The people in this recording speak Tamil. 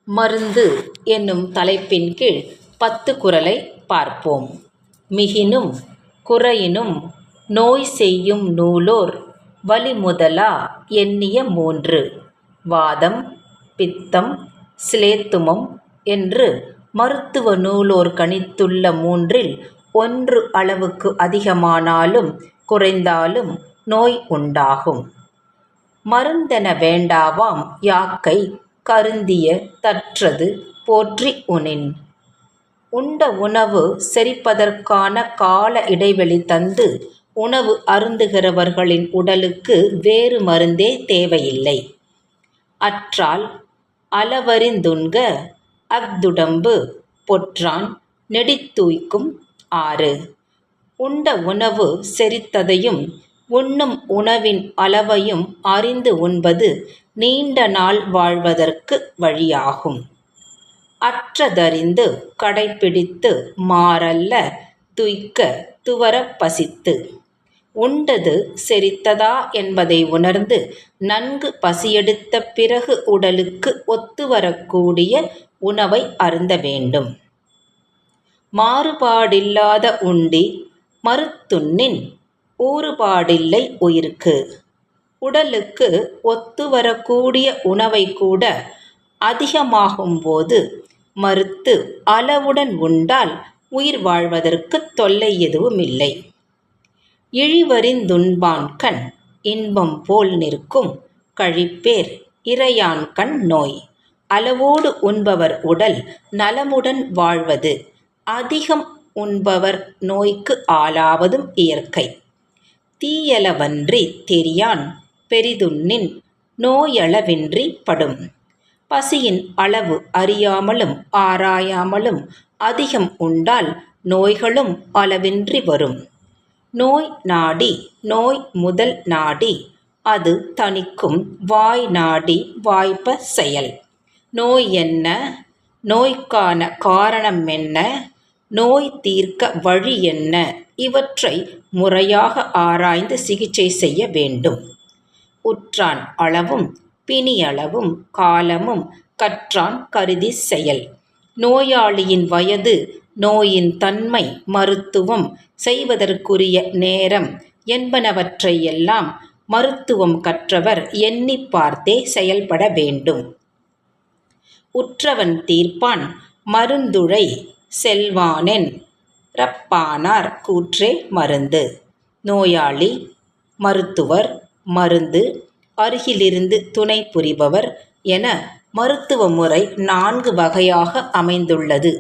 மருந்து என்னும் தலைப்பின் கீழ் 10 குறளை பார்ப்போம். மிகினும் குறையினும் நோய் செய்யும் நூலோர் வலிமுதலா எண்ணிய 3 வாதம் பித்தம் சிலேத்துமம் என்று மருத்துவ நூலோர் கணித்துள்ள 3ல் 1 அளவுக்கு அதிகமானாலும் குறைந்தாலும் நோய் உண்டாகும். மருந்தென வேண்டாவாம் யாக்கை கருந்திய தற்றது போற்றி உணின். உண்ட உணவு செரிப்பதற்கான கால இடைவெளி தந்து உணவு அருந்துகிறவர்களின் உடலுக்கு வேறு மருந்தே தேவையில்லை. அற்றால் அளவறிந்துண்க அஃதுடம்பு பொற்றான் நெடித்துய்க்கும் 6. உண்ட உணவு செரித்ததையும் உண்ணும் உணவின் அளவையும் அறிந்து உண்பது நீண்ட நாள் வாழ்வதற்கு வழியாகும். அற்றதறிந்து கடைப்பிடித்து மாறல்ல துய்க்க துவரப் பசித்து. உண்டது செரித்ததா என்பதை உணர்ந்து நன்கு பசியெடுத்த பிறகு உடலுக்கு ஒத்துவரக்கூடிய உணவை அருந்த வேண்டும். மாறுபாடில்லாத உண்டி மறுத்துண்ணின் ஊறுபாடில்லை உயிர்க்கு. உடலுக்கு ஒத்துவரக்கூடிய உணவை கூட அதிகமாகும்போது மறுத்து அளவுடன் உண்டால் உயிர் வாழ்வதற்கு தொல்லை எதுவுமில்லை. இழிவறிந்துண்பான்கண் இன்பம் போல் நிற்கும் கழிப்பேர் இறையான்கண் நோய். அளவோடு உண்பவர் உடல் நலமுடன் வாழ்வது, அதிகம் உண்பவர் நோய்க்கு ஆளாவதும் இயற்கை. தீயளவன்றி தெரியான் பெரிதுண்ணின் நோயளவின்றி படும். பசியின் அளவு அறியாமலும் ஆராயாமலும் அதிகம் உண்டால் நோய்களும் அளவின்றி வரும். நோய் நாடி நோய் முதல் நாடி அது தணிக்கும் வாய் நாடி வாய்ப்ப செயல். நோய் என்ன, நோய்க்கான காரணம் என்ன, நோய் தீர்க்க வழி என்ன, இவற்றை முறையாக ஆராய்ந்து சிகிச்சை செய்ய வேண்டும். உற்றான் அளவும் பிணியளவும் காலமும் கற்றான் கருதி செயல். நோயாளியின் வயது, நோயின் தன்மை, மருத்துவம் செய்வதற்குரிய நேரம் என்பனவற்றையெல்லாம் மருத்துவம் கற்றவர் எண்ணி பார்த்தே செயல்பட வேண்டும். உற்றவன் தீர்ப்பான் மருந்துழை செல்வானென் ரப்பானார் கூற்றே மருந்து. நோயாளி, மருத்துவர், மருந்து, அருகிலிருந்து துணை புரிபவர் என மருத்துவ முறை 4 வகையாக அமைந்துள்ளது.